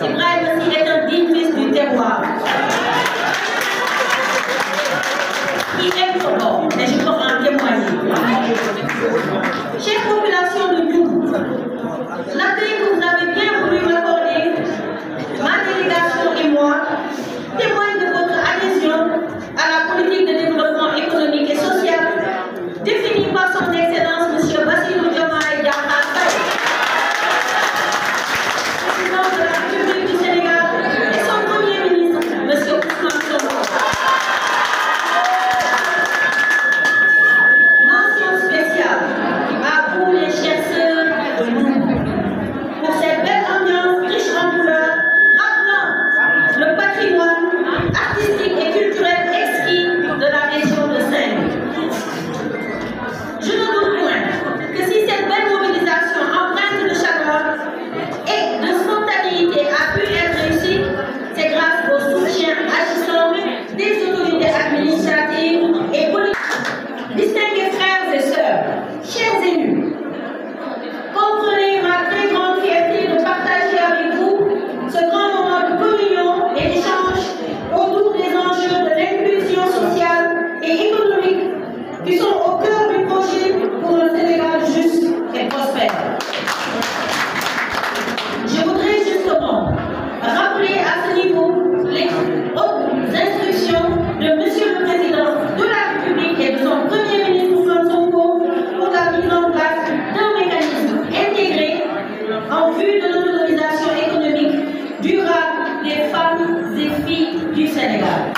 Ibrahim aussi est un digne fils du terroir. Qui aime son corps, et je peux en témoigner. Chère population de Ndiougou, l'accueil que vous avez bien voulu m'accorder, ma délégation et moi, témoignent de votre adhésion à la politique de développement économique et social définie par son Excellence M. Bassirou Diomaye Diakhar Faye, président de la République du Sénégal, et son Premier ministre, M. Ousmane Sonko. Mention spéciale à vous les chers sœurs de Ndiougou pour cette belle ambiance riche en couleurs, rappelant le patrimoine artistique et culturel exquis de la région de Saint-Louis. Je ne doute point que si cette belle mobilisation empreinte de chagrin et de spontanéité a pu être réussie, c'est grâce au soutien agissant des autorités administratives et politiques. Distingués frères et sœurs, chers élus, comprenez ma très grande fierté de partager avec vous ce grand moment de communion et d'échange autour des enjeux de l'inclusion sociale et économique qui sont au cœur du projet pour un Sénégal juste et prospère. Je voudrais justement rappeler à ce niveau les hautes instructions de M. le Président de la République et de son Premier ministre Ousmane Sonko pour la mise en place d'un mécanisme intégré en vue de l'autonomisation économique durable des femmes et filles du Sénégal.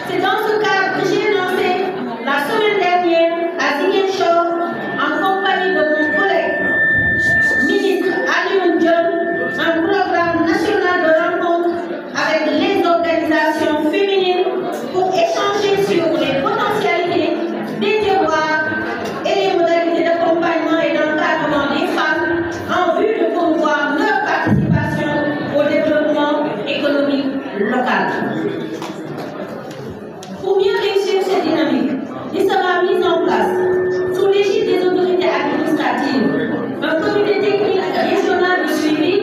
C'est dans ce cadre que j'ai lancé la semaine dernière à Ziguinchor, en compagnie de mon collègue ministre Alioune Dione, un programme national de rencontre avec les organisations féminines pour échanger sur les potentialités des terroirs et les modalités d'accompagnement et d'encadrement des femmes en vue de promouvoir leur participation au développement économique local. Pour mieux réussir cette dynamique, il sera mis en place, sous l'égide des autorités administratives, un comité technique régional de suivi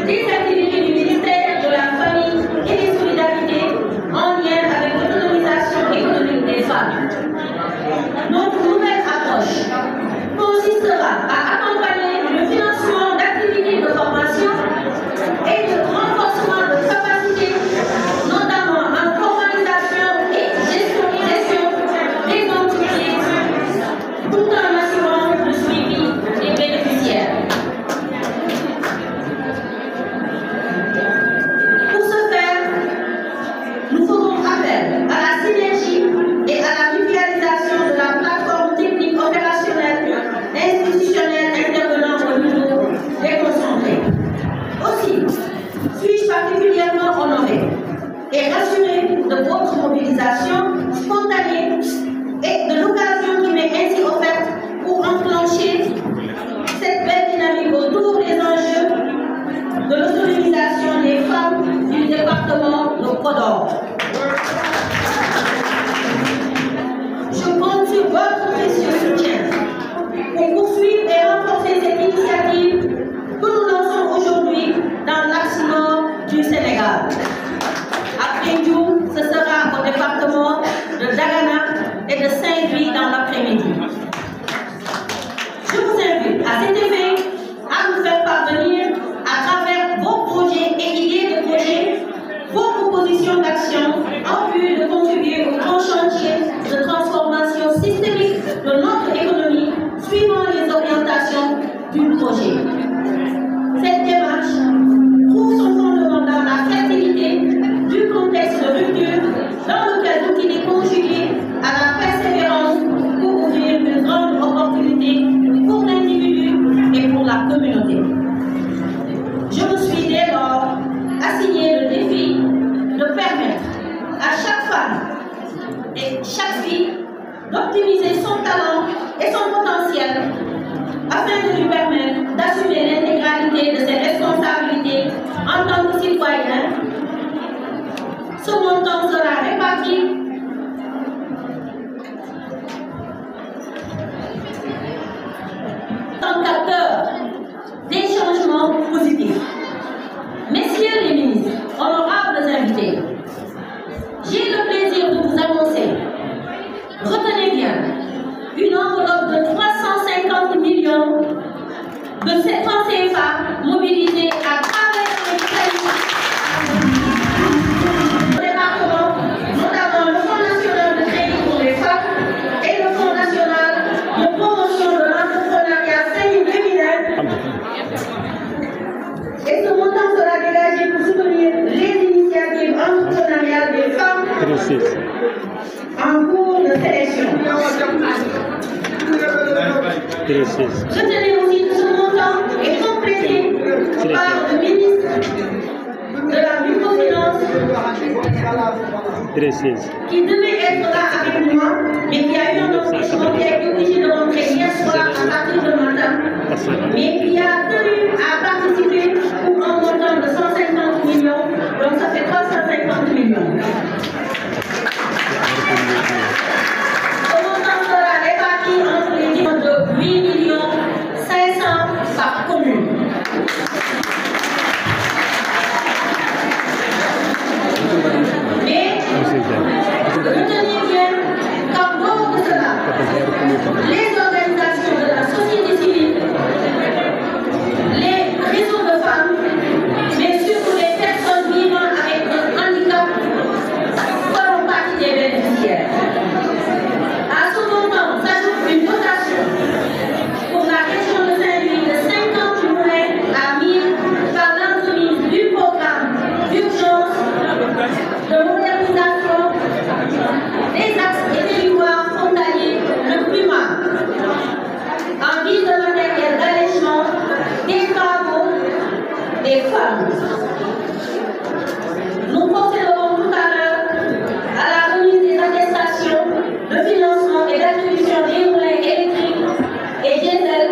des activités du ministère de la Famille et des Solidarités en lien avec l'autonomisation économique des femmes. Notre nouvelle approche consistera à accompagner le financement d'activités de formation et de renforcement de capacités, notamment en formalisation et gestion des entreprises, tout en assurant le suivi des bénéficiaires. Pour ce faire, nous ferons appel à la synergie et à la mutualisation de la plateforme technique opérationnelle institutionnelle intervenant au niveau déconcentré. Aussi, suis-je particulièrement honoré et rassuré de votre mobilisation spontanée et de l'occasion qui m'est ainsi offerte pour enclencher cette belle dynamique autour des enjeux de l'autonomisation des femmes du département de Podor. Je compte sur votre précieux soutien pour poursuivre et renforcer cette initiative que nous lançons aujourd'hui dans l'axe nord du Sénégal. Après Ndiougou, ce sera au département de Dagana et de Saint-Louis dans l'après-midi. Je vous invite à cet effet à nous faire parvenir à travers vos projets et idées de projets, vos propositions d'action en vue de contribuer au grand chantier de transformation systémique de notre économie suivant les orientations du projet. Cette démarche trouve son fondement dans la fertilité du contexte de rupture dans lequel tout il est conjugué à la persévérance pour ouvrir une grande opportunité pour l'individu et pour la communauté. Je me suis dès lors assigné le défi de permettre à chaque femme et chaque fille d'optimiser son talent et son potentiel afin de lui permettre d'assumer l'intégralité de ses responsabilités en tant que citoyen. Ce montant sera réparti en tant qu'acteur des de ces francs CFA mobilisés à travers les pays. Notamment le Fonds national de crédit pour les femmes et le Fonds national de promotion de l'entrepreneuriat féminin. Et ce montant sera dégagé pour soutenir les initiatives entrepreneuriales des femmes en cours de sélection. Retenez aussi que ce montant est complété par le ministre de la microfinance qui devait être là avec moi, mais qui a eu un empêchement, qui a été obligé de rentrer hier soir à partir de matin, mais qui a tenu à participer pour un montant de 150 millions, donc ça fait 350 millions. Ce montant sera réparti entre les niveaux de 8 500 000 par commune. Mais retenez bien qu'en dehors de cela, les organisations de la société civile, les réseaux de femmes, mais surtout les personnes vivant avec un handicap feront partie des bénéficiaires. À ce montant s'ajoute une dotation pour la région de Saint-Louis de 50 moulins à 1000 par l'entremise du programme d'urgence de modernisation des axes et territoires frontaliers le PUMA en guise de matériel d'allègement des travaux des femmes. Nous procéderons tout à l'heure à la remise des attestations de financement et d'attribution des moulins électriques et diesel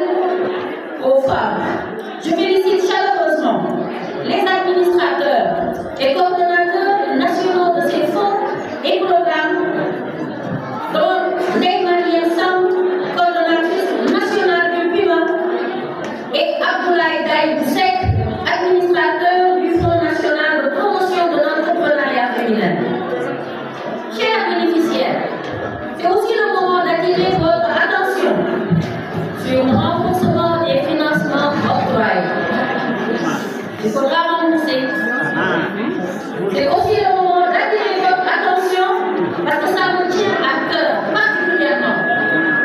aux femmes. Je félicite chaleureusement les administrateurs et coordonnateurs nationaux de ces fonds et programmes, dont Neymar Sam, coordonnatrice nationale du PUMA, et Abdoulaye Daïd-Sek, administrateur du Fonds national de promotion de l'entrepreneuriat féminin. Chers bénéficiaires, c'est aussi le moment d'attirer votre attention sur le renforcement des financements octroyés. Il faudra rembourser. C'est aussi le moment d'attirer votre attention parce que ça me tient à cœur particulièrement.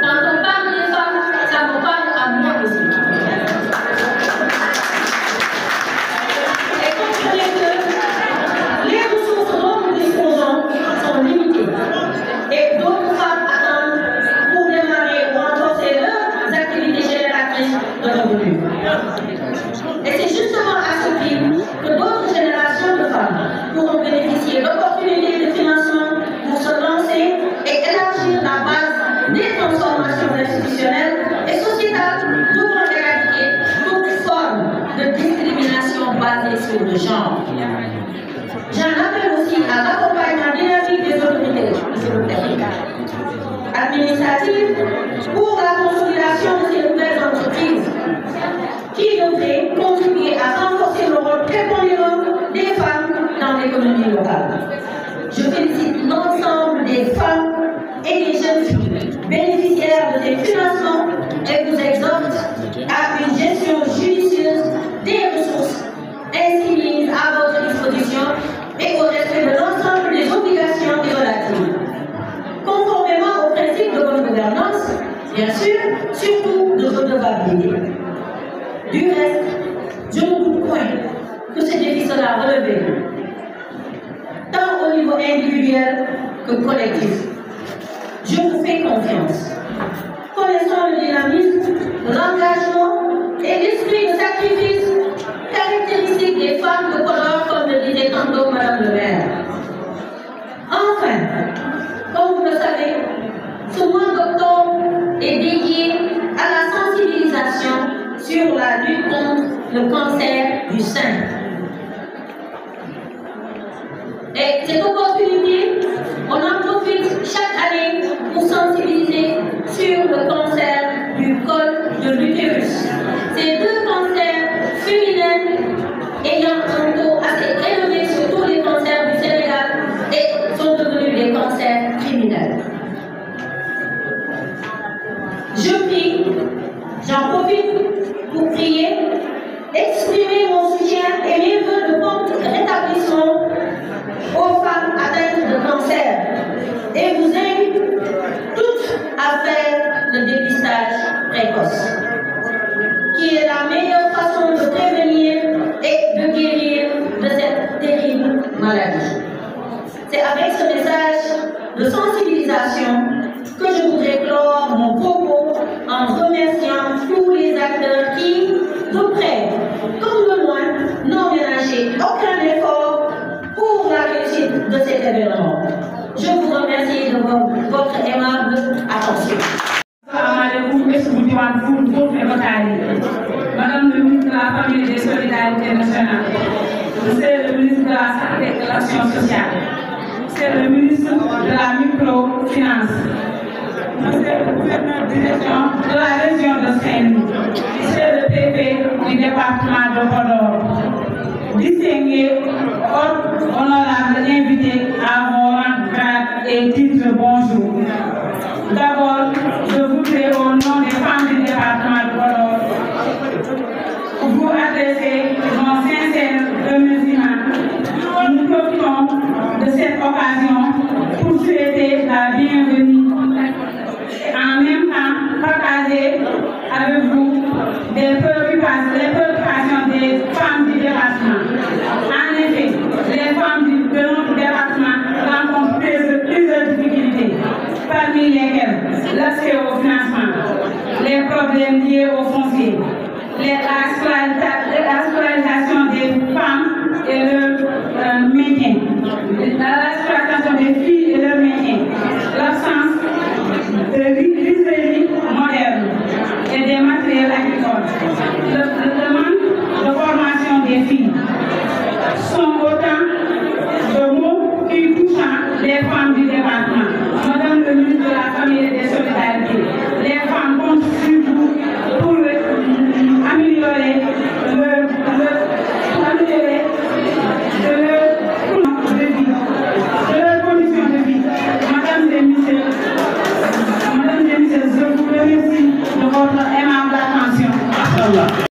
Quand on parle des femmes, ça me parle à moi aussi. Et comprenez que les ressources dont nous disposons sont limitées. Et d'autres femmes attendent pour démarrer ou renforcer leurs activités génératrices de revenus. Et c'est justement à ce titre que d'autres générations de femmes pourront bénéficier d'opportunités de financement pour se lancer et élargir la base des transformations institutionnelles et sociétales devant éradiquer toute forme de discrimination basée sur le genre. J'en appelle aussi à l'accompagnement dynamique des autorités administratives pour la consolidation de ces nouvelles entreprises qui devraient contribuer à renforcer le rôle prépondérant des femmes dans l'économie locale. Je félicite l'ensemble des femmes et des jeunes filles bénéficiaires de ces financements et vous exhorte à une gestion judicieuse des ressources ainsi mises à votre disposition et au respect de l'ensemble des obligations et relatives. Conformément aux principes de bonne gouvernance, bien sûr, surtout de redevabilité. Du reste, je ne doute point que ce défi sera relevé, tant au niveau individuel que collectif. Je vous fais confiance. Connaissant le dynamisme, l'engagement et l'esprit de sacrifice caractéristique des femmes de couleur, comme le disait tantôt Madame le maire. Enfin, comme vous le savez, ce mois d'octobre est dédié à la sensibilisation sur la lutte contre le cancer du sein. Et cette opportunité, on en profite chaque année pour sensibiliser sur le cancer du col de l'utérus. Ces deux cancers féminins ayant un taux assez élevé sur tous les cancers du Sénégal et sont devenus des cancers criminels. Je prie, j'en profite pour prier exprimer mon soutien et mes vœux de prompt rétablissement aux femmes atteintes de cancer et vous invite toutes à faire le dépistage précoce, qui est la meilleure façon de prévenir et de guérir de cette terrible maladie. C'est avec ce message de sensibilisation que je voudrais clore mon propos en remerciant tous les acteurs qui, de près comme de loin, n'ont ménagé aucun effort pour la réussite de cet événement. Je vous remercie de votre aimable attention. Madame le ministre de la Famille et des Solidarités nationales, c'est le ministre de la Santé et de l'Action sociale, c'est le ministre de la Microfinance, c'est le gouverneur de direction de la région de Saint-Louis, c'est le préfet du département de Podor. Distingués, honorables invités à vos rangs, grades et titres, bonjour. D'abord, je voudrais au nom des femmes du département de Podor vous adresser mon sincère remerciement. Nous profitons de cette occasion pour souhaiter la bienvenue et en même temps partager avec vous les préoccupations des femmes du département. En effet, les femmes de notre département rencontrent plusieurs difficultés, parmi lesquelles l'accès au financement, les problèmes liés au foncier, la scolarisation des femmes et leur maintien, l'exploitation des filles et leur maintien, l'absence de librairies modernes et des matériels agricoles, le manque de formation des filles sont autant de mots qui touchent les femmes du département. Madame le ministre de la Famille et des Solidarités, les femmes comptent sur vous pour améliorer leur conditions de vie. Madame et messieurs, je vous remercie de votre aimable attention.